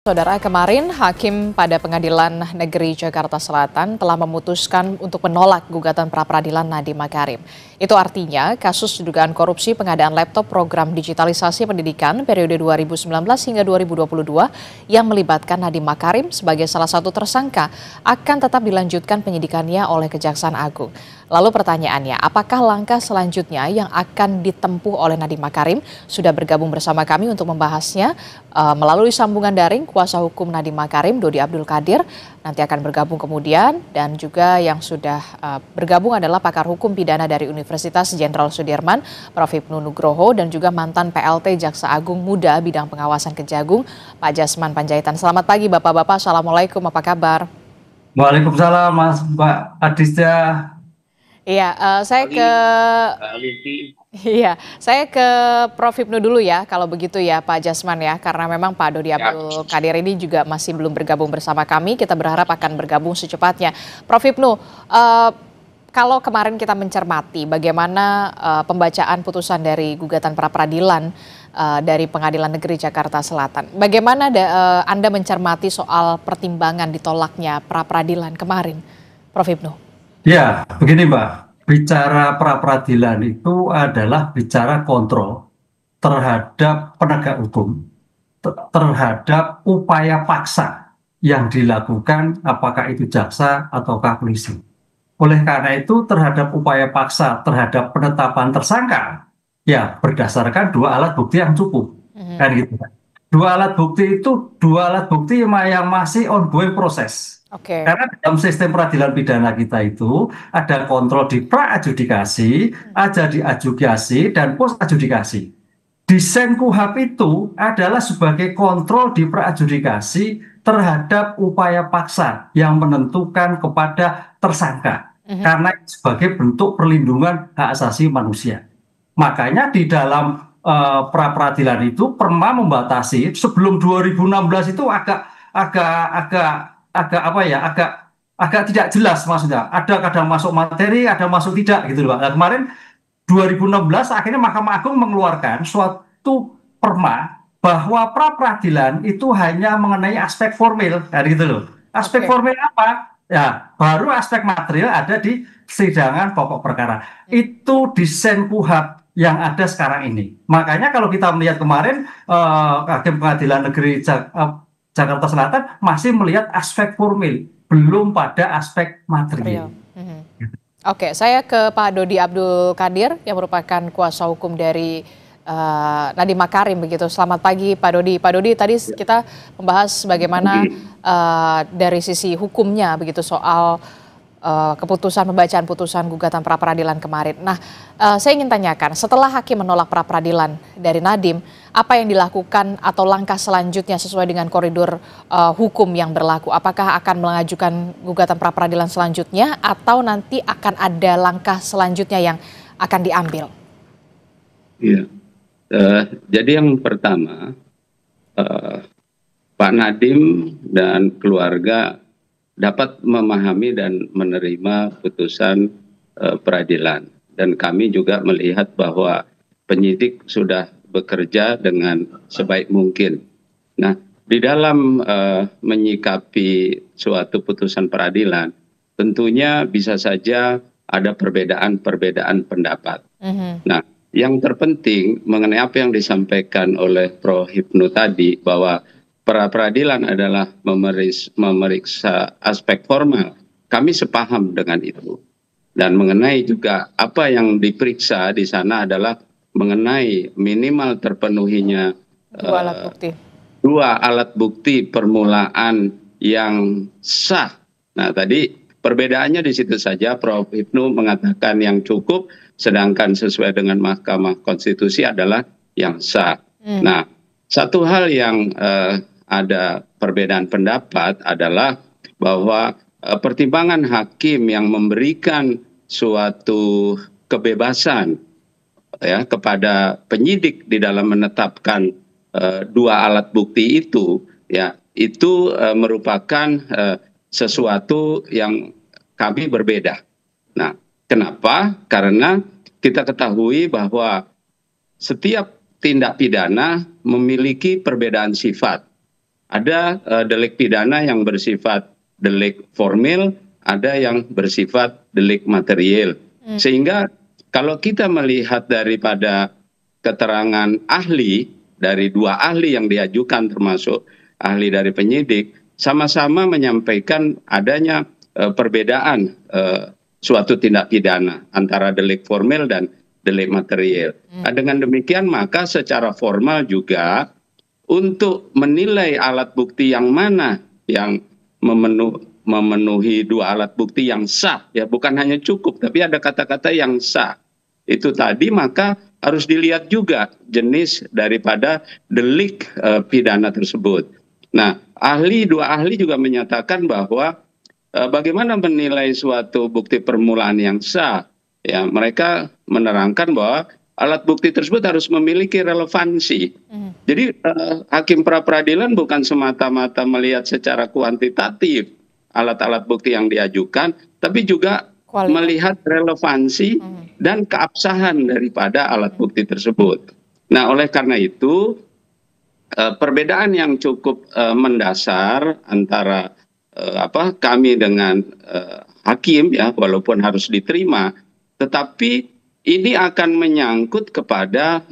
Saudara, kemarin Hakim pada Pengadilan Negeri Jakarta Selatan telah memutuskan untuk menolak gugatan pra-peradilan Nadiem Makarim. Itu artinya kasus dugaan korupsi pengadaan laptop program digitalisasi pendidikan periode 2019 hingga 2022 yang melibatkan Nadiem Makarim sebagai salah satu tersangka akan tetap dilanjutkan penyidikannya oleh Kejaksaan Agung. Lalu pertanyaannya, apakah langkah selanjutnya yang akan ditempuh oleh Nadiem Makarim? Sudah bergabung bersama kami untuk membahasnya melalui sambungan daring kuasa hukum Nadiem Makarim, Dodi Abdul Qadir, nanti akan bergabung kemudian, dan juga yang sudah bergabung adalah pakar hukum pidana dari Universitas Jenderal Sudirman, Prof. Hipnu Nugroho, dan juga mantan PLT Jaksa Agung Muda bidang pengawasan Kejagung, Pak Jasman Panjaitan. Selamat pagi Bapak-Bapak, Assalamualaikum, apa kabar? Waalaikumsalam Mas Mbak Adisda. Iya, saya ke Iya, saya ke Prof. Hipnu dulu ya, kalau begitu ya Pak Jasman ya, karena memang Pak Dodi Abdul Qadir ini juga masih belum bergabung bersama kami, kita berharap akan bergabung secepatnya. Prof. Hipnu, kalau kemarin kita mencermati bagaimana pembacaan putusan dari gugatan pra-peradilan dari Pengadilan Negeri Jakarta Selatan, bagaimana Anda mencermati soal pertimbangan ditolaknya pra-peradilan kemarin, Prof. Hipnu? Ya, begini Mbak, bicara pra-peradilan itu adalah bicara kontrol terhadap penegak hukum, terhadap upaya paksa yang dilakukan apakah itu jaksa ataukah polisi. Oleh karena itu terhadap upaya paksa terhadap penetapan tersangka, ya berdasarkan dua alat bukti yang cukup. Kan gitu. Dua alat bukti itu dua alat bukti yang masih ongoing proses. Oke. Karena dalam sistem peradilan pidana kita itu ada kontrol di pra-adjudikasi, ada di adjudikasi, dan post-adjudikasi. Desain KUHP itu adalah sebagai kontrol di pra-adjudikasi terhadap upaya paksa yang menentukan kepada tersangka. Karena sebagai bentuk perlindungan hak asasi manusia. Makanya di dalam pra-peradilan itu pernah membatasi sebelum 2016 itu agak apa ya, agak tidak jelas maksudnya. Ada kadang masuk materi, ada masuk tidak gitu loh Pak. Nah, kemarin 2016 akhirnya Mahkamah Agung mengeluarkan suatu perma bahwa pra peradilan itu hanya mengenai aspek formil, kan gitu loh. Aspek Oke. formil apa? Ya, baru aspek material ada di persidangan pokok perkara. Itu desain KUHP yang ada sekarang ini. Makanya kalau kita melihat kemarin Hakim Pengadilan Negeri Jakarta Selatan masih melihat aspek formil, belum pada aspek material. Material. Oke, saya ke Pak Dodi Abdul Qadir yang merupakan kuasa hukum dari Nadiem Makarim begitu. Selamat pagi Pak Dodi. Pak Dodi, tadi kita membahas bagaimana dari sisi hukumnya begitu soal keputusan pembacaan putusan gugatan pra-peradilan kemarin. Nah, saya ingin tanyakan, setelah hakim menolak pra-peradilan dari Nadiem, apa yang dilakukan atau langkah selanjutnya sesuai dengan koridor hukum yang berlaku? Apakah akan mengajukan gugatan pra-peradilan selanjutnya atau nanti akan ada langkah selanjutnya yang akan diambil? Iya. Jadi yang pertama, Pak Nadiem dan keluarga dapat memahami dan menerima putusan peradilan. Dan kami juga melihat bahwa penyidik sudah bekerja dengan sebaik mungkin. Nah, di dalam menyikapi suatu putusan peradilan, tentunya bisa saja ada perbedaan-perbedaan pendapat. Nah, yang terpenting mengenai apa yang disampaikan oleh Prof. Hipnu tadi, bahwa pra-peradilan adalah memeriksa aspek formal. Kami sepaham dengan itu. Dan mengenai juga apa yang diperiksa di sana adalah mengenai minimal terpenuhinya dua alat bukti permulaan yang sah. Nah, tadi perbedaannya di situ saja. Prof. Hipnu mengatakan yang cukup, sedangkan sesuai dengan Mahkamah Konstitusi adalah yang sah. Nah, satu hal yang ada perbedaan pendapat adalah bahwa pertimbangan hakim yang memberikan suatu kebebasan ya kepada penyidik di dalam menetapkan dua alat bukti itu, ya itu merupakan sesuatu yang kami berbeda. Nah, kenapa? Karena kita ketahui bahwa setiap tindak pidana memiliki perbedaan sifat. Ada delik pidana yang bersifat delik formil, ada yang bersifat delik material. Sehingga kalau kita melihat daripada keterangan ahli, dari dua ahli yang diajukan termasuk ahli dari penyidik, sama-sama menyampaikan adanya perbedaan suatu tindak pidana antara delik formil dan delik material. Dengan demikian maka secara formal juga untuk menilai alat bukti yang mana yang memenuhi dua alat bukti yang sah, ya bukan hanya cukup, tapi ada kata-kata yang sah. Itu tadi maka harus dilihat juga jenis daripada delik pidana tersebut. Nah, dua ahli juga menyatakan bahwa bagaimana menilai suatu bukti permulaan yang sah. Ya, mereka menerangkan bahwa alat bukti tersebut harus memiliki relevansi. Jadi hakim pra peradilan bukan semata-mata melihat secara kuantitatif alat-alat bukti yang diajukan, tapi juga melihat relevansi dan keabsahan daripada alat bukti tersebut. Nah, oleh karena itu perbedaan yang cukup mendasar antara kami dengan hakim, ya walaupun harus diterima, tetapi ini akan menyangkut kepada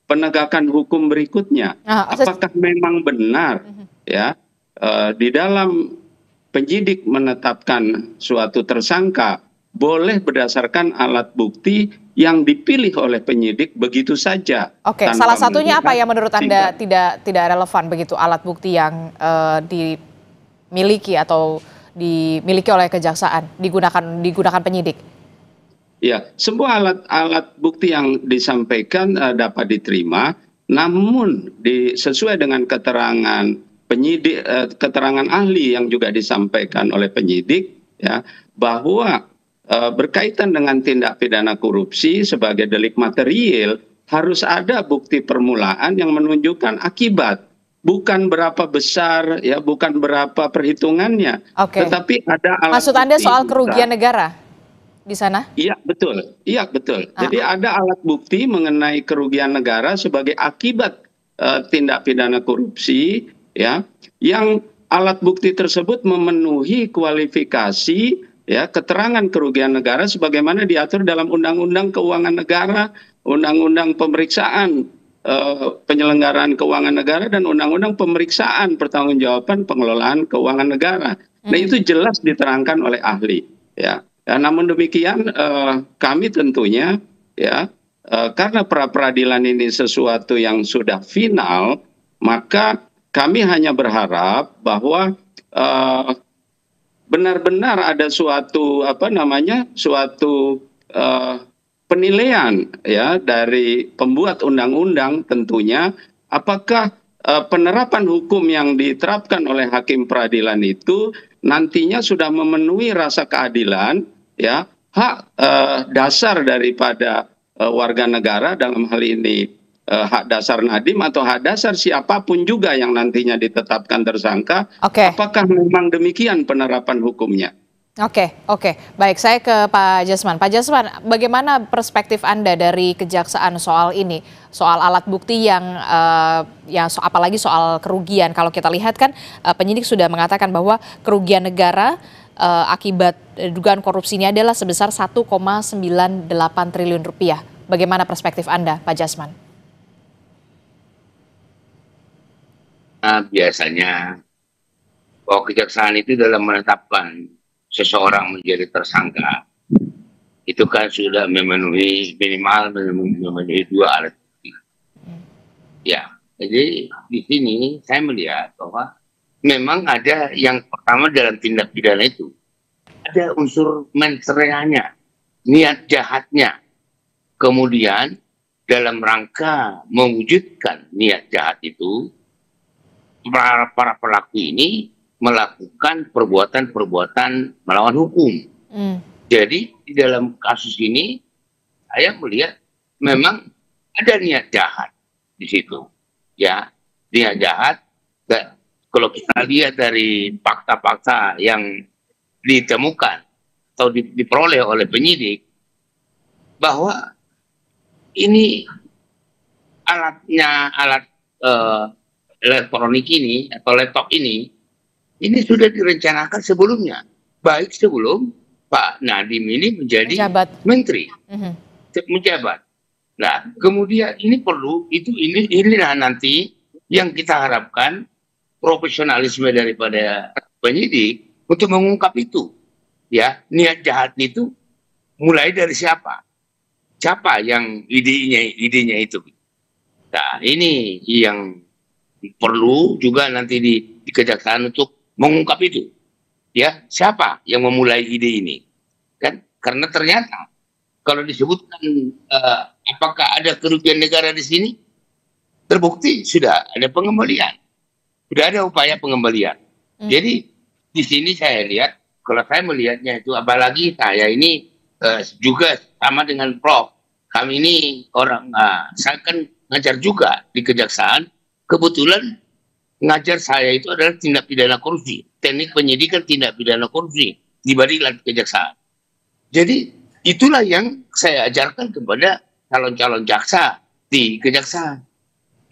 penegakan hukum berikutnya. Apakah memang benar ya di dalam penyidik menetapkan suatu tersangka boleh berdasarkan alat bukti yang dipilih oleh penyidik begitu saja. Oke, salah satunya apa yang menurut Anda tidak relevan begitu, alat bukti yang dimiliki atau dimiliki oleh kejaksaan digunakan penyidik? Ya, semua alat bukti yang disampaikan dapat diterima, namun sesuai dengan keterangan penyidik, keterangan ahli yang juga disampaikan oleh penyidik, ya, bahwa berkaitan dengan tindak pidana korupsi sebagai delik material harus ada bukti permulaan yang menunjukkan akibat, bukan berapa besar, ya, bukan berapa perhitungannya, tetapi ada alat. Maksud Anda soal kerugian negara di sana? Iya betul, iya betul. Jadi ada alat bukti mengenai kerugian negara sebagai akibat tindak pidana korupsi, ya, yang alat bukti tersebut memenuhi kualifikasi, ya, keterangan kerugian negara sebagaimana diatur dalam Undang-Undang Keuangan Negara, Undang-Undang Pemeriksaan Penyelenggaraan Keuangan Negara, dan Undang-Undang Pemeriksaan Pertanggungjawaban Pengelolaan Keuangan Negara. Nah, itu jelas diterangkan oleh ahli, ya. Ya, namun demikian kami tentunya, ya, karena pra peradilan ini sesuatu yang sudah final, maka kami hanya berharap bahwa benar-benar ada suatu suatu penilaian, ya, dari pembuat undang-undang tentunya, apakah penerapan hukum yang diterapkan oleh hakim peradilan itu nantinya sudah memenuhi rasa keadilan, ya, hak dasar daripada warga negara, dalam hal ini hak dasar Nadiem atau hak dasar siapapun juga yang nantinya ditetapkan tersangka. Apakah memang demikian penerapan hukumnya? Oke, baik, saya ke Pak Jasman. Pak Jasman, bagaimana perspektif Anda dari kejaksaan soal ini, soal alat bukti yang apalagi soal kerugian? Kalau kita lihat kan penyidik sudah mengatakan bahwa kerugian negara akibat dugaan korupsi ini adalah sebesar 1,98 triliun rupiah. Bagaimana perspektif Anda, Pak Jasman? Biasanya bahwa kejaksaan itu dalam menetapkan seseorang menjadi tersangka itu kan sudah memenuhi memenuhi dua alat bukti. Ya, jadi di sini saya melihat bahwa memang ada yang pertama dalam tindak pidana itu ada unsur mensreanya, niat jahatnya. Kemudian dalam rangka mewujudkan niat jahat itu, para pelaku ini melakukan perbuatan-perbuatan melawan hukum. Jadi di dalam kasus ini saya melihat memang ada niat jahat di situ, ya, niat jahat. Kalau kita lihat dari fakta-fakta yang ditemukan atau diperoleh oleh penyidik, bahwa ini alat elektronik ini atau laptop ini sudah direncanakan sebelumnya, baik sebelum Pak Nadiem ini menjadi menteri, menjabat. Nah, kemudian ini perlu inilah nanti yang kita harapkan profesionalisme daripada penyidik untuk mengungkap itu. Ya, niat jahat itu mulai dari siapa yang idenya itu. Nah, ini yang perlu juga nanti di kejaksaan untuk mengungkap itu. Ya, siapa yang memulai ide ini? Kan karena ternyata kalau disebutkan apakah ada kerugian negara di sini, terbukti sudah ada pengembalian. Sudah ada upaya pengembalian. Jadi di sini saya lihat, kalau saya melihatnya itu, apalagi saya ini juga sama dengan Prof. Kami ini orang, saya kan ngajar juga di kejaksaan. Kebetulan ngajar saya itu adalah tindak pidana korupsi, teknik penyidikan tindak pidana korupsi di Barilan Kejaksaan. Jadi itulah yang saya ajarkan kepada calon-calon jaksa di kejaksaan.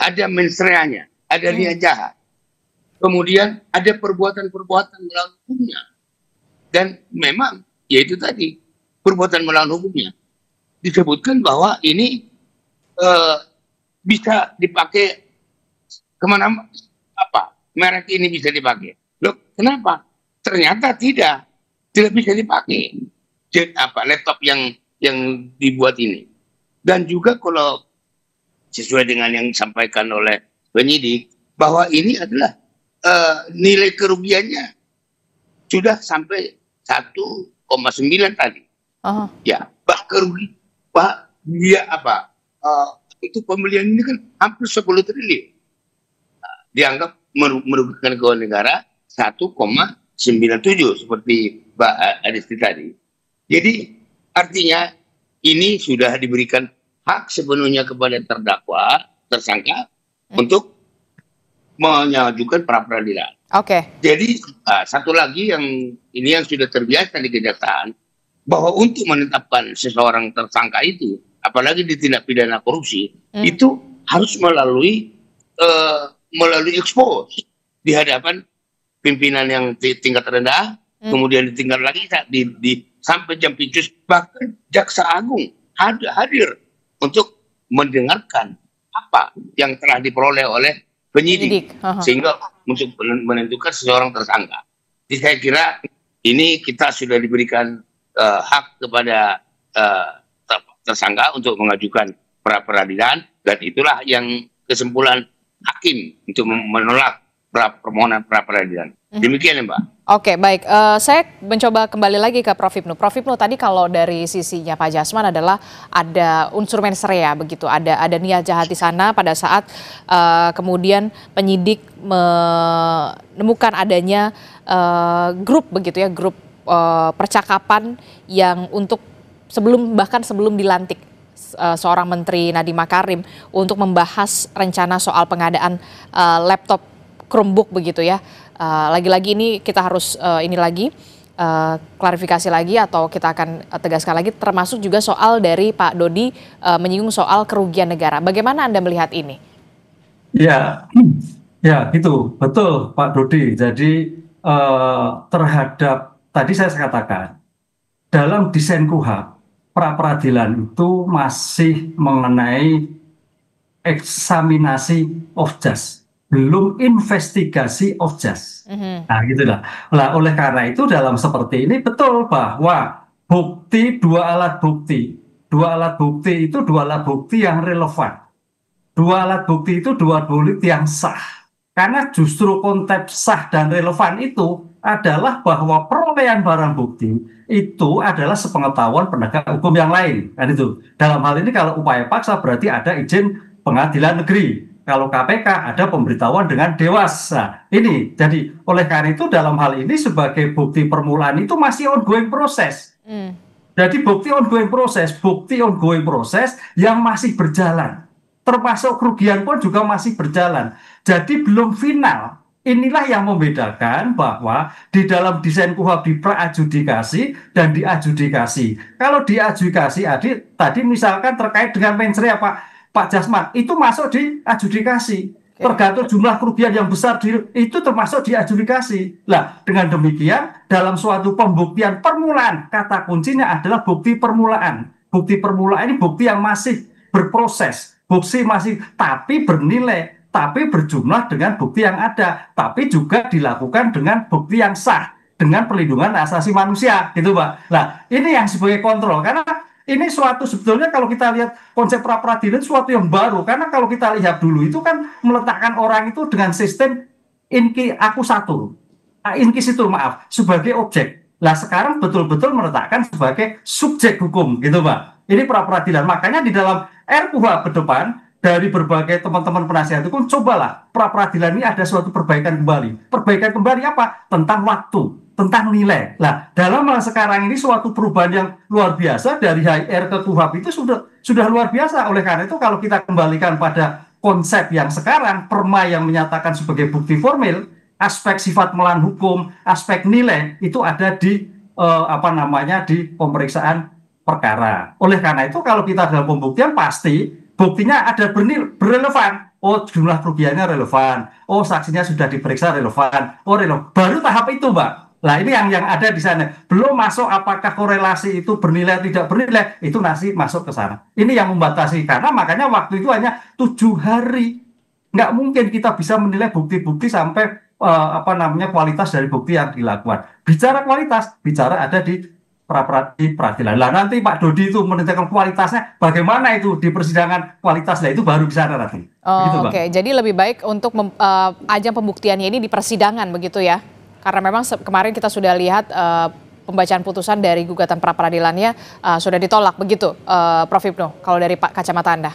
Ada mensreanya, ada niat jahat. Kemudian ada perbuatan-perbuatan melawan hukumnya. Dan memang, yaitu tadi, perbuatan melawan hukumnya. Disebutkan bahwa ini bisa dipakai kemana, merek ini bisa dipakai. Loh, kenapa? Ternyata tidak bisa dipakai. Laptop yang dibuat ini. Dan juga kalau sesuai dengan yang disampaikan oleh penyidik, bahwa ini adalah nilai kerugiannya sudah sampai 1,9 tadi. Ya, itu pembelian ini kan hampir 10 triliun. Dianggap merugikan keuangan negara 1,97 seperti Mbak Adisti tadi. Jadi artinya ini sudah diberikan hak sepenuhnya kepada tersangka untuk mengajukan pra peradilan. Jadi satu lagi yang sudah terbiasa di kejaksaan, bahwa untuk menetapkan seseorang tersangka itu, apalagi di tindak pidana korupsi, itu harus melalui expose di hadapan pimpinan yang tingkat rendah, kemudian di tingkat lagi sampai jam picus, bahkan jaksa agung hadir untuk mendengarkan apa yang telah diperoleh oleh penyidik. Sehingga untuk menentukan seseorang tersangka. Jadi saya kira ini kita sudah diberikan hak kepada tersangka untuk mengajukan pra peradilan, dan itulah yang kesimpulan hakim untuk menolak permohonan pra peradilan. Demikian ya, Mbak. Oke, baik. Saya mencoba kembali lagi ke Prof. Hipnu. Prof. Hipnu, tadi kalau dari sisinya Pak Jasman adalah ada unsur mens rea begitu, ada niat jahat di sana pada saat kemudian penyidik menemukan adanya grup begitu ya, grup percakapan yang bahkan sebelum dilantik seorang Menteri Nadiem Makarim untuk membahas rencana soal pengadaan laptop Chromebook begitu ya. Lagi-lagi ini kita harus klarifikasi lagi atau kita akan tegaskan lagi, termasuk juga soal dari Pak Dodi menyinggung soal kerugian negara. Bagaimana Anda melihat ini? Ya gitu, betul Pak Dodi. Jadi terhadap tadi saya katakan, dalam desain KUHP, pra peradilan itu masih mengenai eksaminasi of just, belum investigasi of just. Nah, gitulah. Nah, oleh karena itu dalam seperti ini betul bahwa dua alat bukti itu dua alat bukti yang relevan. Dua alat bukti itu dua bukti yang sah. Karena justru konteks sah dan relevan itu adalah bahwa perolehan barang bukti itu adalah sepengetahuan penegak hukum yang lain. Kan itu. Dalam hal ini kalau upaya paksa berarti ada izin pengadilan negeri. Kalau KPK ada pemberitahuan dengan Dewas. Nah, ini jadi oleh karena itu dalam hal ini sebagai bukti permulaan itu masih ongoing proses. Jadi bukti ongoing proses yang masih berjalan. Termasuk kerugian pun juga masih berjalan. Jadi belum final. Inilah yang membedakan bahwa di dalam desain KUHP di pra-adjudikasi dan diadjudikasi. Kalau diadjudikasi tadi misalkan terkait dengan mens rea Pak Jasman, itu masuk di adjudikasi. Tergantung jumlah kerugian yang besar itu termasuk diadjudikasi. Lah, dengan demikian dalam suatu pembuktian permulaan, kata kuncinya adalah bukti permulaan. Bukti permulaan ini bukti yang masih berproses, bukti masih tapi bernilai, tapi berjumlah dengan bukti yang ada, tapi juga dilakukan dengan bukti yang sah, dengan perlindungan asasi manusia, gitu Pak. Nah, ini yang sebagai kontrol, karena ini suatu sebetulnya kalau kita lihat konsep pra-peradilan suatu yang baru, karena kalau kita lihat dulu itu kan meletakkan orang itu dengan sistem inquisitur sebagai objek. Nah sekarang betul-betul meletakkan sebagai subjek hukum gitu Pak. Ini pra-peradilan. Makanya di dalam RKUHP ke depan dari berbagai teman-teman penasihat hukum, cobalah pra-peradilan ini ada suatu perbaikan kembali. Perbaikan kembali apa? Tentang waktu, tentang nilai. Nah, dalam hal sekarang ini suatu perubahan yang luar biasa dari HR ke KUHP itu sudah luar biasa. Oleh karena itu kalau kita kembalikan pada konsep yang sekarang, perma yang menyatakan sebagai bukti formil, aspek sifat melawan hukum, aspek nilai itu ada di di pemeriksaan perkara. Oleh karena itu kalau kita dalam pembuktian pasti buktinya ada berrelevan. Oh, jumlah kerugiannya relevan. Oh, saksinya sudah diperiksa relevan. Oh, relevan. Baru tahap itu, Mbak. Nah, ini yang ada di sana. Belum masuk apakah korelasi itu bernilai tidak bernilai, itu masuk ke sana. Ini yang membatasi. Karena makanya waktu itu hanya 7 hari. Nggak mungkin kita bisa menilai bukti-bukti sampai kualitas dari bukti yang dilakukan. Bicara kualitas, bicara ada di peradilan. Lah nanti Pak Dodi itu menentukan kualitasnya, bagaimana itu di persidangan kualitasnya itu baru bisa nanti. Oh, Oke. Jadi lebih baik untuk ajang pembuktiannya ini di persidangan begitu ya? Karena memang kemarin kita sudah lihat pembacaan putusan dari gugatan pra peradilannya sudah ditolak begitu, Prof. Hipnu. Kalau dari Pak kacamata Anda?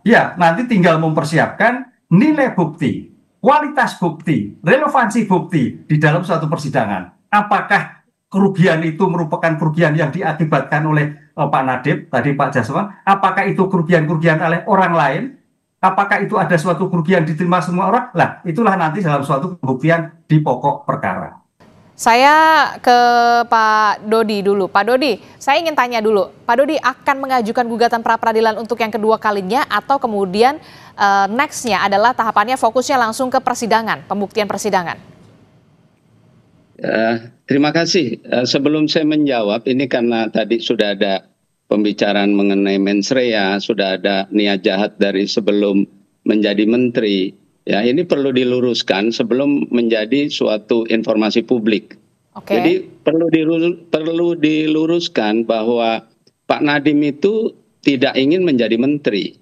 Iya. Nanti tinggal mempersiapkan nilai bukti, kualitas bukti, relevansi bukti di dalam suatu persidangan. Apakah kerugian itu merupakan kerugian yang diakibatkan oleh Pak Nadiem, tadi Pak Jaswan, apakah itu kerugian-kerugian oleh orang lain, apakah itu ada suatu kerugian diterima semua orang, lah itulah nanti dalam suatu pembuktian di pokok perkara. Saya ke Pak Dodi dulu. Pak Dodi, saya ingin tanya dulu, Pak Dodi akan mengajukan gugatan pra peradilan untuk yang kedua kalinya atau kemudian next-nya adalah tahapannya fokusnya langsung ke persidangan, pembuktian persidangan? Terima kasih. Sebelum saya menjawab, ini karena tadi sudah ada pembicaraan mengenai mens rea, sudah ada niat jahat dari sebelum menjadi menteri. Ya, ini perlu diluruskan sebelum menjadi suatu informasi publik. Okay. Jadi perlu diluruskan bahwa Pak Nadiem itu tidak ingin menjadi menteri.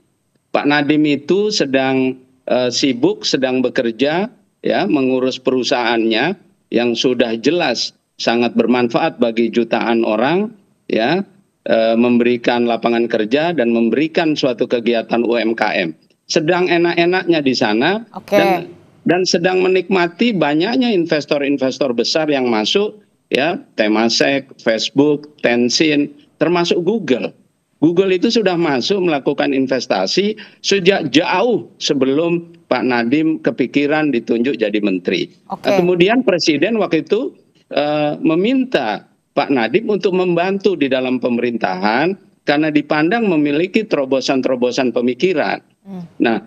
Pak Nadiem itu sedang sibuk, sedang bekerja, ya, mengurus perusahaannya yang sudah jelas sangat bermanfaat bagi jutaan orang, ya, memberikan lapangan kerja dan memberikan suatu kegiatan UMKM. Sedang enak-enaknya di sana, dan sedang menikmati banyaknya investor-investor besar yang masuk, ya, Temasek, Facebook, Tencent, termasuk Google. Google itu sudah masuk melakukan investasi sejak jauh sebelum Pak Nadiem kepikiran ditunjuk jadi menteri. Nah, kemudian Presiden waktu itu meminta Pak Nadiem untuk membantu di dalam pemerintahan karena dipandang memiliki terobosan-terobosan pemikiran. Nah,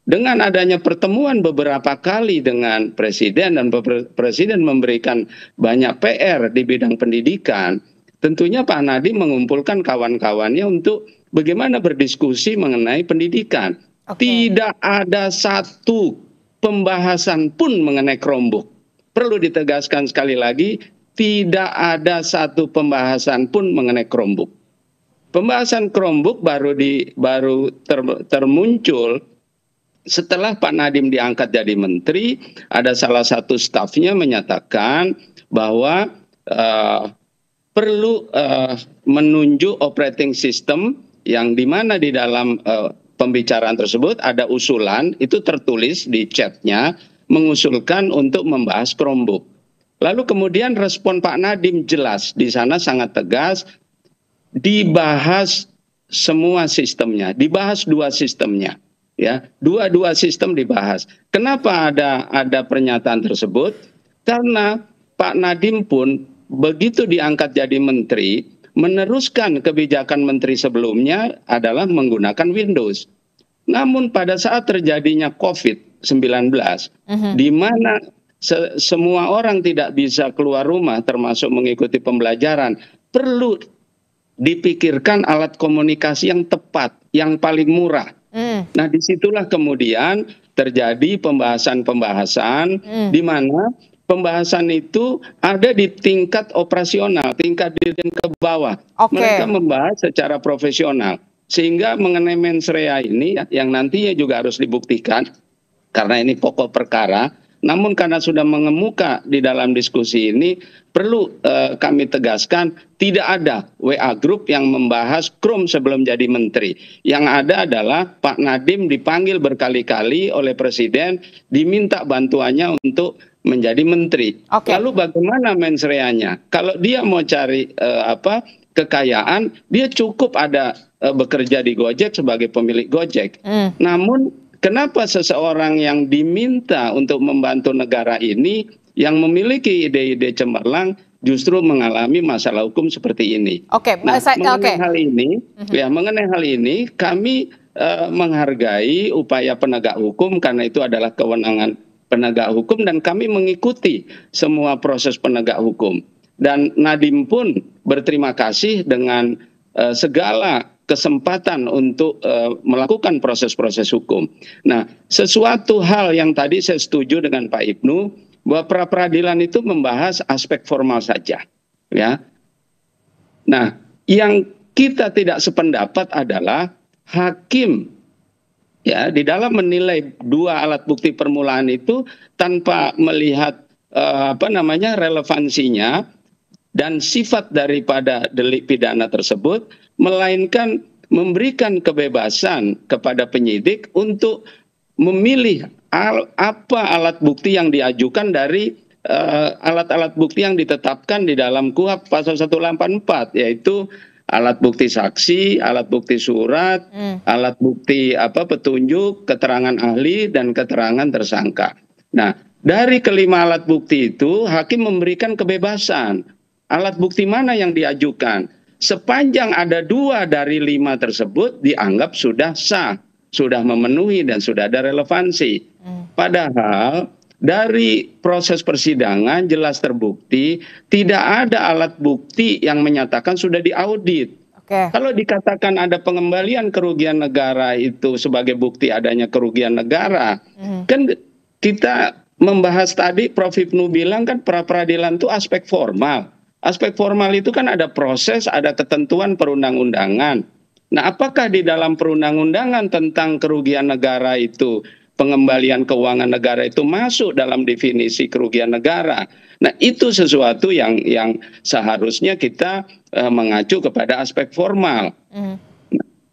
dengan adanya pertemuan beberapa kali dengan Presiden dan Presiden memberikan banyak PR di bidang pendidikan, tentunya Pak Nadiem mengumpulkan kawan-kawannya untuk bagaimana berdiskusi mengenai pendidikan. Tidak ada satu pembahasan pun mengenai Chromebook. Perlu ditegaskan sekali lagi, tidak ada satu pembahasan pun mengenai Chromebook. Pembahasan Chromebook baru termuncul setelah Pak Nadiem diangkat jadi menteri. Ada salah satu stafnya menyatakan bahwa perlu menunjuk operating system yang dimana di dalam pembicaraan tersebut ada usulan, itu tertulis di chatnya, mengusulkan untuk membahas Chromebook. Lalu kemudian respon Pak Nadiem jelas, di sana sangat tegas, dibahas semua sistemnya, dibahas 2 sistemnya, ya, dua sistem dibahas. Kenapa ada pernyataan tersebut? Karena Pak Nadiem pun begitu diangkat jadi menteri, meneruskan kebijakan menteri sebelumnya adalah menggunakan Windows. Namun pada saat terjadinya COVID-19, di mana semua orang tidak bisa keluar rumah termasuk mengikuti pembelajaran, perlu dipikirkan alat komunikasi yang tepat, yang paling murah. Nah, disitulah kemudian terjadi pembahasan-pembahasan di mana pembahasan itu ada di tingkat operasional, tingkat dirjen ke bawah. Mereka membahas secara profesional. Sehingga mengenai mens rea ini yang nantinya juga harus dibuktikan, karena ini pokok perkara. Namun karena sudah mengemuka di dalam diskusi ini, perlu kami tegaskan tidak ada WA Group yang membahas Krom sebelum jadi menteri. Yang ada adalah Pak Nadiem dipanggil berkali-kali oleh Presiden, diminta bantuannya untuk menjadi menteri. Lalu bagaimana mens reanya? Kalau dia mau cari kekayaan, dia cukup ada bekerja di Gojek sebagai pemilik Gojek. Namun kenapa seseorang yang diminta untuk membantu negara ini yang memiliki ide-ide cemerlang justru mengalami masalah hukum seperti ini? Mengenai hal ini kami menghargai upaya penegak hukum karena itu adalah kewenangan penegak hukum dan kami mengikuti semua proses penegak hukum. Dan Nadiem pun berterima kasih dengan segala kesempatan untuk melakukan proses-proses hukum. Nah, sesuatu hal yang tadi saya setuju dengan Pak Ibnu bahwa pra peradilan itu membahas aspek formal saja, ya. Nah, yang kita tidak sependapat adalah hakim, ya, di dalam menilai dua alat bukti permulaan itu tanpa melihat relevansinya dan sifat daripada delik pidana tersebut, melainkan memberikan kebebasan kepada penyidik untuk memilih apa alat bukti yang diajukan dari alat-alat bukti yang ditetapkan di dalam KUHP pasal 184, yaitu alat bukti saksi, alat bukti surat, alat bukti petunjuk, keterangan ahli, dan keterangan tersangka. Nah, dari kelima alat bukti itu, hakim memberikan kebebasan. Alat bukti mana yang diajukan? Sepanjang ada 2 dari 5 tersebut dianggap sudah sah, sudah memenuhi dan sudah ada relevansi. Padahal dari proses persidangan jelas terbukti tidak ada alat bukti yang menyatakan sudah diaudit. Kalau dikatakan ada pengembalian kerugian negara itu sebagai bukti adanya kerugian negara, kan kita membahas tadi Prof. Ibnu bilang kan pra peradilan itu aspek formal. Aspek formal itu kan ada proses, ada ketentuan perundang-undangan. Nah, apakah di dalam perundang-undangan tentang kerugian negara itu, pengembalian keuangan negara itu masuk dalam definisi kerugian negara? Nah, itu sesuatu yang seharusnya kita mengacu kepada aspek formal.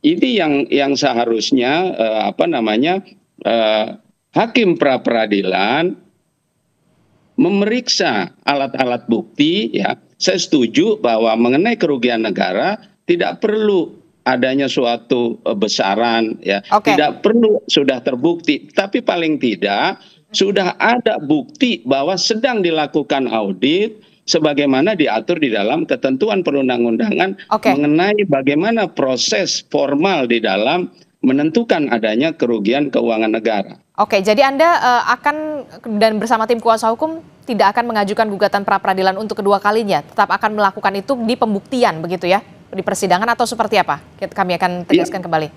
Ini yang seharusnya hakim pra peradilan memeriksa alat-alat bukti, ya. Saya setuju bahwa mengenai kerugian negara tidak perlu adanya suatu besaran, ya. Tidak perlu sudah terbukti, tapi paling tidak sudah ada bukti bahwa sedang dilakukan audit sebagaimana diatur di dalam ketentuan perundang-undangan mengenai bagaimana proses formal di dalam menentukan adanya kerugian keuangan negara. Jadi Anda akan dan bersama tim kuasa hukum tidak akan mengajukan gugatan pra peradilan untuk kedua kalinya, tetap akan melakukan itu di pembuktian begitu ya, di persidangan atau seperti apa? Kami akan tegaskan kembali.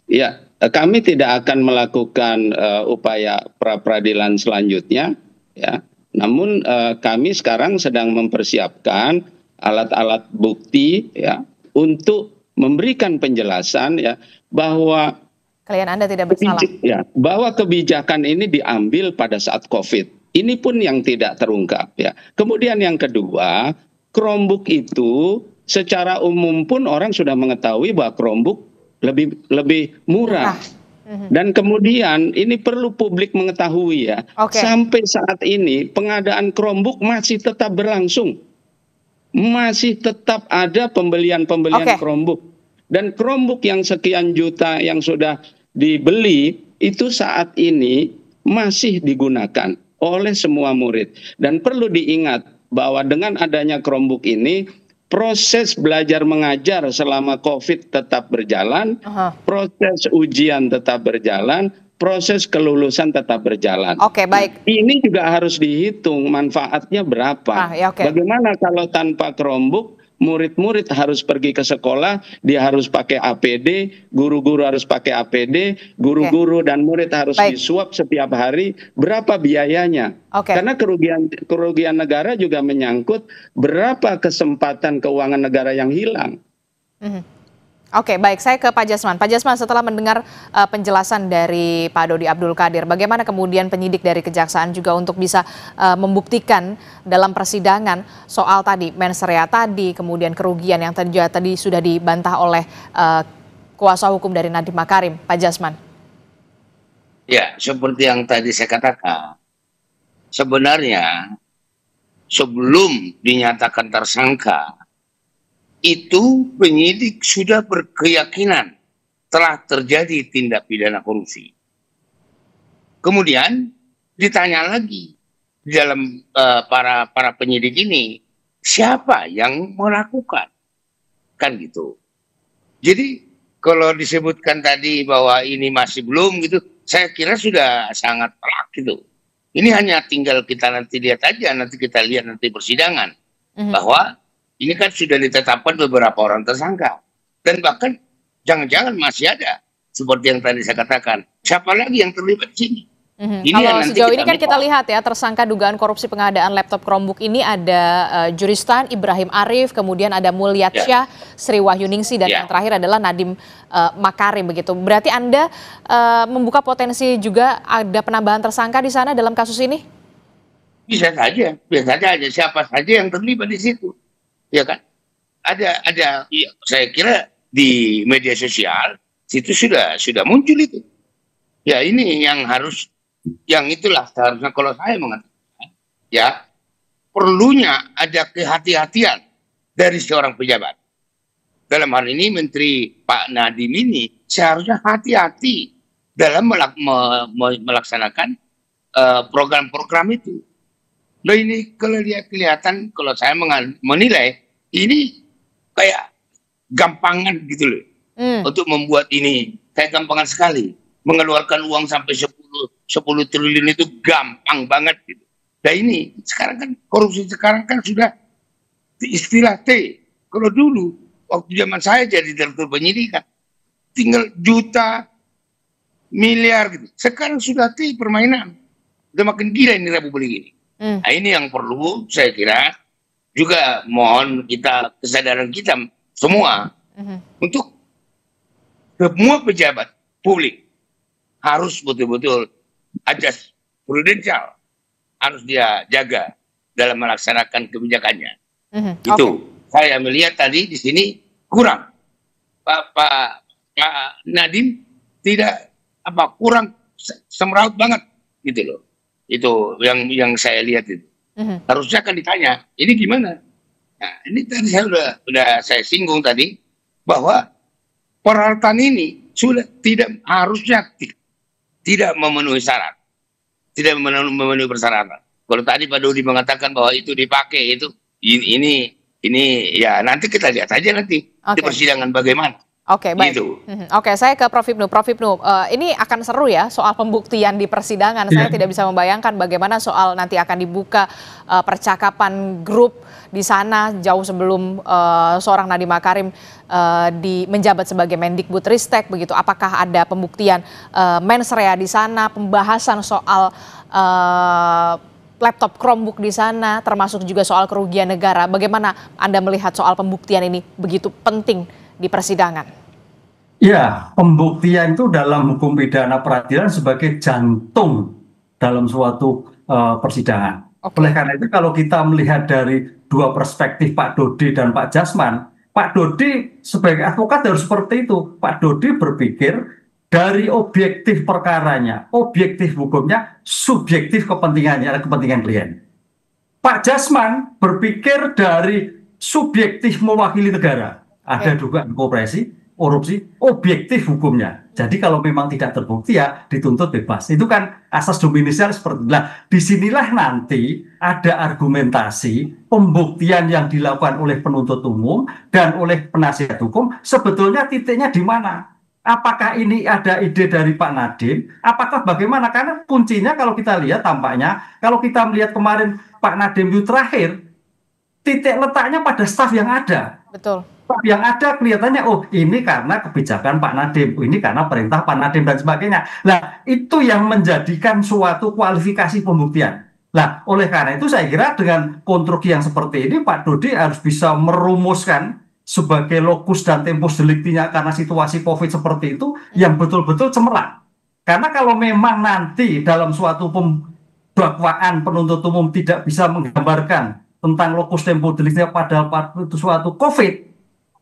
Ya, kami tidak akan melakukan upaya pra peradilan selanjutnya, ya. Namun kami sekarang sedang mempersiapkan alat-alat bukti, ya, untuk memberikan penjelasan, ya, bahwa klien Anda tidak bersalah. Ya, bahwa kebijakan ini diambil pada saat COVID. Ini pun yang tidak terungkap, ya. Kemudian yang kedua, Chromebook itu secara umum pun orang sudah mengetahui bahwa Chromebook lebih murah. Dan kemudian ini perlu publik mengetahui, ya. Sampai saat ini pengadaan Chromebook masih tetap berlangsung. Masih tetap ada pembelian Chromebook. Dan Chromebook yang sekian juta yang sudah dibeli itu saat ini masih digunakan oleh semua murid. Dan perlu diingat bahwa dengan adanya Chromebook ini proses belajar mengajar selama COVID tetap berjalan, proses ujian tetap berjalan, proses kelulusan tetap berjalan. Oke, baik. Ini juga harus dihitung manfaatnya berapa. Bagaimana kalau tanpa Chromebook, murid-murid harus pergi ke sekolah, dia harus pakai APD, guru-guru harus pakai APD, guru-guru dan murid harus disuap setiap hari, berapa biayanya? Karena kerugian negara juga menyangkut berapa kesempatan keuangan negara yang hilang. Oke, baik. Saya ke Pak Jasman. Pak Jasman, setelah mendengar penjelasan dari Pak Dodi Abdul Qadir, bagaimana kemudian penyidik dari Kejaksaan juga untuk bisa membuktikan dalam persidangan soal tadi mens rea tadi, kemudian kerugian yang tadi sudah dibantah oleh kuasa hukum dari Nadiem Makarim, Pak Jasman? Ya, seperti yang tadi saya katakan, sebenarnya sebelum dinyatakan tersangka, itu penyidik sudah berkeyakinan telah terjadi tindak pidana korupsi. Kemudian ditanya lagi di dalam para penyidik ini, siapa yang melakukan? Kan gitu. Jadi kalau disebutkan tadi bahwa ini masih belum gitu, saya kira sudah sangat telak gitu. Ini hanya tinggal kita nanti lihat aja, nanti kita lihat nanti persidangan. Bahwa ini kan sudah ditetapkan beberapa orang tersangka. Dan bahkan jangan-jangan masih ada. Seperti yang tadi saya katakan. Siapa lagi yang terlibat di sini? Kalau sejauh ini kan kita lihat ya, tersangka dugaan korupsi pengadaan laptop Chromebook ini ada Juristan Ibrahim Arif, kemudian ada Mulyatsyah Sri Wahyuningsi, dan yang terakhir adalah Nadiem Makarim begitu. Berarti Anda membuka potensi juga ada penambahan tersangka di sana dalam kasus ini? Bisa saja siapa saja yang terlibat di situ. Ya kan, ada ya, saya kira di media sosial situ sudah muncul itu. Ya ini yang itulah seharusnya kalau saya mengatakan, ya perlunya ada kehati-hatian dari seorang pejabat. Dalam hal ini Menteri Pak Nadiem ini seharusnya hati-hati dalam melaksanakan program-program itu. Nah ini kalau dia kelihatan, kalau saya menilai ini kayak gampangan gitu loh. Untuk membuat ini kayak gampangan sekali. Mengeluarkan uang sampai 10 triliun itu gampang banget gitu. Nah ini sekarang kan korupsi sekarang kan sudah istilah T. Kalau dulu waktu zaman saya jadi direktur penyidikan tinggal juta, miliar gitu. Sekarang sudah T permainan. Udah makin gila ini Republik ini. Nah ini yang perlu saya kira juga mohon kesadaran kita semua untuk semua pejabat publik harus betul-betul ajas prudensial harus dia jaga dalam melaksanakan kebijakannya. Itu saya melihat tadi di sini kurang. Pak Nadiem tidak kurang semeraut banget gitu loh. Itu yang saya lihat itu. Harusnya kan ditanya, ini gimana? Nah, ini tadi saya udah saya singgung tadi bahwa peralatan ini sudah harusnya tidak memenuhi syarat, tidak memenuhi persyaratan. Kalau tadi Pak Dodi mengatakan bahwa itu dipakai ini ya nanti kita lihat aja nanti di persidangan bagaimana. Oke, baik. Oke, saya ke Prof. Ibnu. Prof. Ibnu, ini akan seru ya soal pembuktian di persidangan. Saya tidak bisa membayangkan bagaimana soal nanti akan dibuka percakapan grup di sana jauh sebelum seorang Nadiem Makarim menjabat sebagai Mendikbudristek begitu. Apakah ada pembuktian mens rea di sana, pembahasan soal laptop Chromebook di sana, termasuk juga soal kerugian negara. Bagaimana Anda melihat soal pembuktian ini begitu penting di persidangan? Ya, pembuktian itu dalam hukum pidana peradilan sebagai jantung dalam suatu persidangan. Oleh karena itu kalau kita melihat dari dua perspektif Pak Dodi dan Pak Jasman, Pak Dodi sebagai advokat harus seperti itu. Pak Dodi berpikir dari objektif perkaranya, objektif hukumnya, subjektif kepentingannya, kepentingan klien. Pak Jasman berpikir dari subjektif mewakili negara. Ada dugaan korupsi, korupsi objektif hukumnya. Jadi kalau memang tidak terbukti ya dituntut bebas. Itu kan asas dominisial seperti itu. Nah, disinilah nanti ada argumentasi pembuktian yang dilakukan oleh penuntut umum dan oleh penasihat hukum sebetulnya titiknya di mana. Apakah ini ada ide dari Pak Nadiem? Apakah bagaimana? Karena kuncinya kalau kita lihat tampaknya, kalau kita melihat kemarin Pak Nadiem itu terakhir, titik letaknya pada staf yang ada. Betul. Yang ada kelihatannya, oh ini karena kebijakan Pak Nadiem, ini karena perintah Pak Nadiem dan sebagainya. Nah, itu yang menjadikan suatu kualifikasi pembuktian. Nah, oleh karena itu saya kira dengan konstruksi yang seperti ini, Pak Dodi harus bisa merumuskan sebagai lokus dan tempus delictinya karena situasi COVID seperti itu, yang betul-betul cemerlang. Karena kalau memang nanti dalam suatu dakwaan penuntut umum tidak bisa menggambarkan tentang lokus tempus delictinya pada suatu COVID,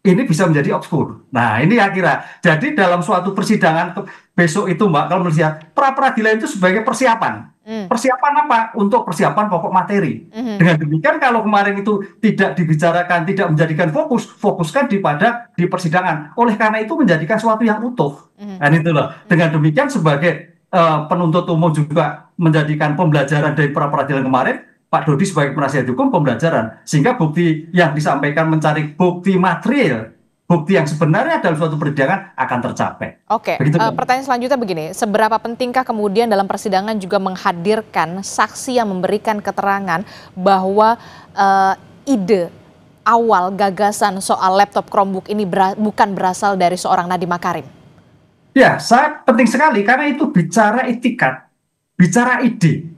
ini bisa menjadi obskur. Nah, ini ya kira. Jadi dalam suatu persidangan besok itu, Mbak, kalau melihat pra-peradilan itu sebagai persiapan. Persiapan apa? Untuk persiapan pokok materi. Dengan demikian kalau kemarin itu tidak dibicarakan, tidak menjadikan fokuskan di persidangan. Oleh karena itu menjadikan suatu yang utuh. Dan itulah. Dengan demikian sebagai penuntut umum juga menjadikan pembelajaran dari pra-peradilan kemarin, Pak Dodi sebagai penasihat hukum pembelajaran, sehingga bukti yang disampaikan mencari bukti material, bukti yang sebenarnya dalam suatu persidangan akan tercapai. Oke, pertanyaan selanjutnya begini, seberapa pentingkah kemudian dalam persidangan juga menghadirkan saksi yang memberikan keterangan bahwa ide awal gagasan soal laptop Chromebook ini bukan berasal dari seorang Nadiem Makarim? Ya, penting sekali karena itu bicara etikat, bicara ide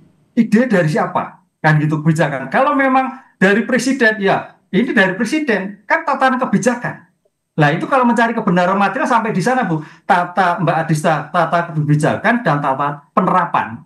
dari siapa? Kan gitu kebijakan. Kalau memang dari presiden, ya ini dari presiden, kan tatanan kebijakan. Nah itu kalau mencari kebenaran material sampai di sana, Bu. Mbak Adista, tata kebijakan dan tata penerapan.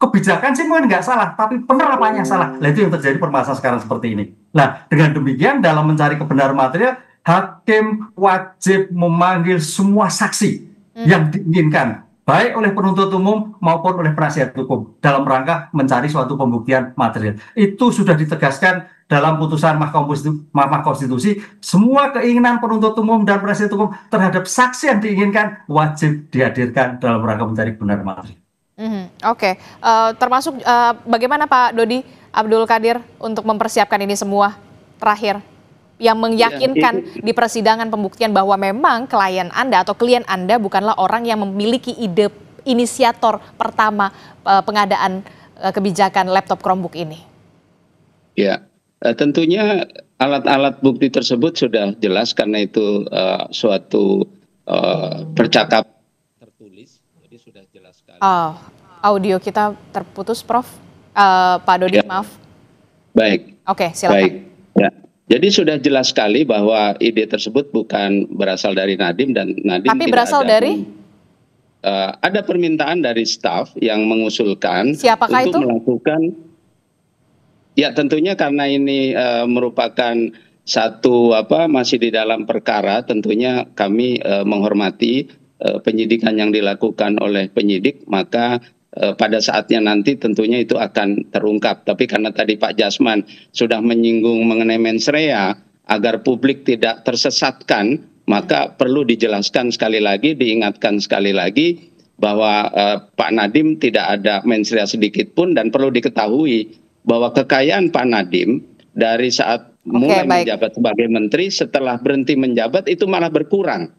Kebijakan sih mungkin nggak salah, tapi penerapannya salah. Nah itu yang terjadi permasalahan sekarang seperti ini. Nah dengan demikian dalam mencari kebenaran material, hakim wajib memanggil semua saksi yang diinginkan, baik oleh penuntut umum maupun oleh penasihat hukum dalam rangka mencari suatu pembuktian material. Itu sudah ditegaskan dalam putusan Mahkamah Konstitusi, semua keinginan penuntut umum dan penasihat hukum terhadap saksi yang diinginkan wajib dihadirkan dalam rangka mencari kebenaran material. Oke. Termasuk bagaimana Pak Dodi Abdul Qadir untuk mempersiapkan ini semua terakhir? Yang meyakinkan di persidangan pembuktian bahwa memang klien Anda atau klien Anda bukanlah orang yang memiliki ide inisiator pertama pengadaan kebijakan laptop Chromebook ini. Ya, tentunya alat-alat bukti tersebut sudah jelas karena itu suatu percakapan tertulis, jadi sudah jelas sekali. Audio kita terputus, Prof. Pak Dodi, maaf. Baik. Oke, silakan. Baik. Ya. Jadi sudah jelas sekali bahwa ide tersebut bukan berasal dari Nadiem dan Nadiem tapi berasal dari ada permintaan dari staf yang mengusulkan. Siapakah untuk itu? Melakukan, ya tentunya karena ini merupakan satu masih di dalam perkara, tentunya kami menghormati penyidikan yang dilakukan oleh penyidik, maka pada saatnya nanti tentunya itu akan terungkap. Tapi karena tadi Pak Jasman sudah menyinggung mengenai mens rea agar publik tidak tersesatkan, maka perlu dijelaskan sekali lagi, diingatkan sekali lagi bahwa Pak Nadiem tidak ada mens rea sedikit pun, dan perlu diketahui bahwa kekayaan Pak Nadiem dari saat mulai menjabat sebagai menteri, setelah berhenti menjabat itu malah berkurang.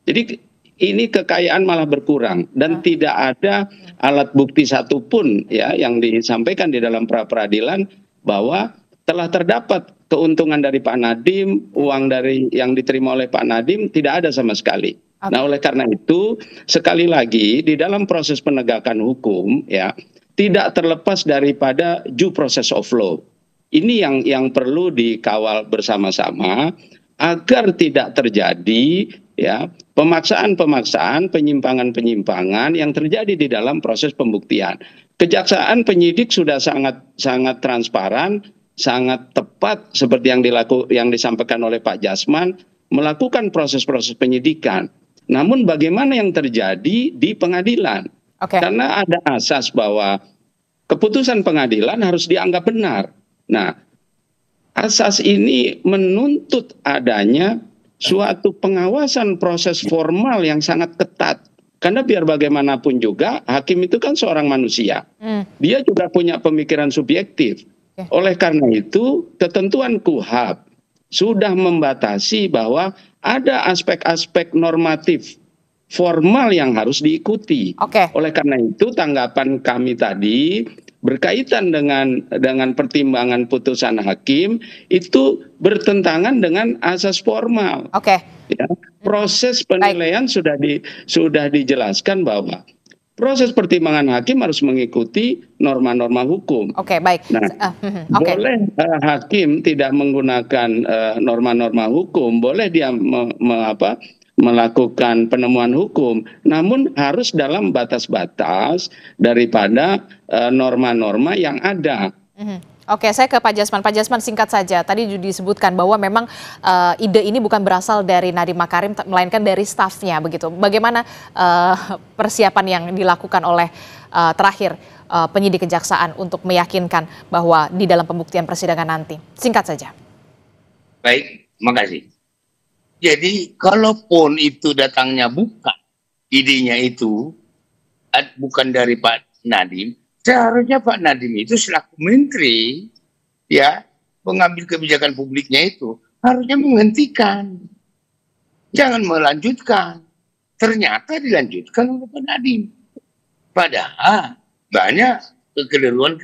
Jadi ini kekayaan malah berkurang dan tidak ada alat bukti satupun ya yang disampaikan di dalam pra-peradilan bahwa telah terdapat keuntungan dari Pak Nadiem, uang dari yang diterima oleh Pak Nadiem tidak ada sama sekali. Nah, oleh karena itu sekali lagi di dalam proses penegakan hukum ya tidak terlepas daripada due process of law. Ini yang perlu dikawal bersama-sama agar tidak terjadi ya pemaksaan-pemaksaan, penyimpangan-penyimpangan yang terjadi di dalam proses pembuktian. Kejaksaan penyidik sudah sangat transparan, sangat tepat seperti yang disampaikan oleh Pak Jasman, melakukan proses-proses penyidikan. Namun bagaimana yang terjadi di pengadilan? Karena ada asas bahwa keputusan pengadilan harus dianggap benar. Nah, asas ini menuntut adanya suatu pengawasan proses formal yang sangat ketat. Karena biar bagaimanapun juga hakim itu kan seorang manusia. Dia juga punya pemikiran subjektif. Oleh karena itu ketentuan KUHP sudah membatasi bahwa ada aspek-aspek normatif formal yang harus diikuti. Oleh karena itu tanggapan kami tadi berkaitan dengan pertimbangan putusan hakim itu bertentangan dengan asas formal. Ya, proses penilaian sudah dijelaskan bahwa proses pertimbangan hakim harus mengikuti norma-norma hukum. Nah, boleh hakim tidak menggunakan norma-norma hukum, boleh dia melakukan penemuan hukum, namun harus dalam batas-batas daripada norma-norma yang ada. Saya ke Pak Jasman. Pak Jasman, singkat saja. Tadi disebutkan bahwa memang ide ini bukan berasal dari Nadiem Makarim, melainkan dari stafnya, begitu. Bagaimana persiapan yang dilakukan oleh terakhir penyidik kejaksaan untuk meyakinkan bahwa di dalam pembuktian persidangan nanti? Singkat saja. Baik, makasih. Jadi, kalaupun itu datangnya bukan, idenya itu bukan dari Pak Nadiem, seharusnya Pak Nadiem itu selaku menteri, ya, mengambil kebijakan publiknya itu harusnya menghentikan, jangan melanjutkan. Ternyata dilanjutkan oleh Pak Nadiem. Padahal banyak kekeliruan.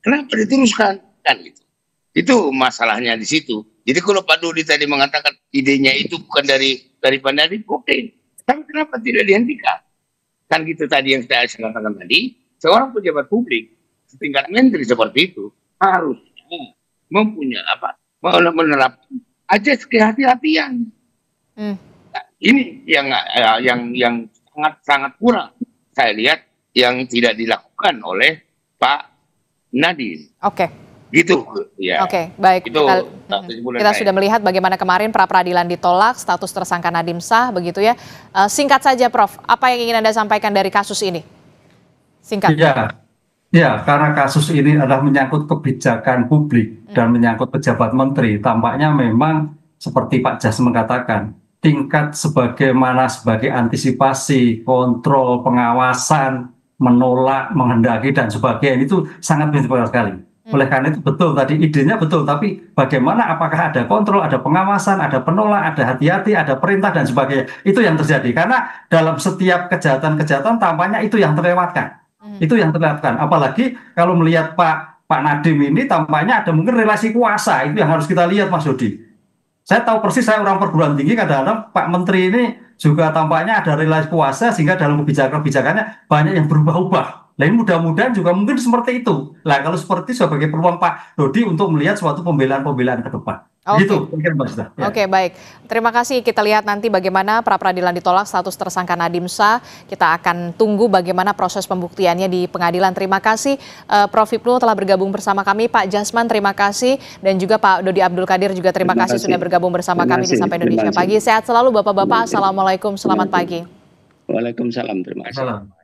Kenapa diteruskan? Kan gitu. Itu masalahnya di situ. Jadi kalau Pak Dodi tadi mengatakan idenya itu bukan dari Pak Nadiem, oke. Tapi kenapa tidak dihentikan? Kan gitu tadi yang saya katakan tadi. Seorang pejabat publik setingkat menteri seperti itu harusnya mempunyai menerapkan ajas kehati-hatian. Nah, ini yang sangat kurang saya lihat yang tidak dilakukan oleh Pak Nadiem. Gitu ya. Baik. Kita sudah melihat bagaimana kemarin pra peradilan ditolak, status tersangka Nadiem sah, begitu ya. Singkat saja, Prof. Apa yang ingin Anda sampaikan dari kasus ini? Singkat. Ya, karena kasus ini adalah menyangkut kebijakan publik dan menyangkut pejabat menteri, tampaknya memang seperti Pak Jas mengatakan, tingkat sebagai antisipasi, kontrol, pengawasan, menolak, menghendaki dan sebagainya itu sangat minimal sekali. Oleh karena itu betul tadi idenya betul, tapi bagaimana apakah ada kontrol, ada pengawasan, ada penolak, ada hati-hati, ada perintah dan sebagainya. Itu yang terjadi karena dalam setiap kejahatan tampaknya itu yang terlewatkan. Itu yang terlewatkan. Apalagi kalau melihat Pak Nadiem ini tampaknya ada mungkin relasi kuasa, itu yang harus kita lihat, Mas Dodi. Saya tahu persis, saya orang perguruan tinggi, kadang-kadang Pak Menteri ini juga tampaknya ada relasi kuasa sehingga dalam kebijakannya banyak yang berubah-ubah. Lain mudah-mudahan juga mungkin seperti itu. Lah kalau seperti itu sebagai peluang Pak Dodi untuk melihat suatu pembelaan-pembelaan ke depan. Gitu, baik. Terima kasih. Kita lihat nanti bagaimana pra peradilan ditolak, status tersangka Nadiem sah. Kita akan tunggu bagaimana proses pembuktiannya di pengadilan. Terima kasih Prof. Hipnu telah bergabung bersama kami. Pak Jasman terima kasih, dan juga Pak Dodi Abdul Qadir juga terima kasih sudah bergabung bersama kami di Sampai Indonesia Pagi. Sehat selalu Bapak-bapak. Assalamualaikum, selamat pagi. Waalaikumsalam, terima kasih.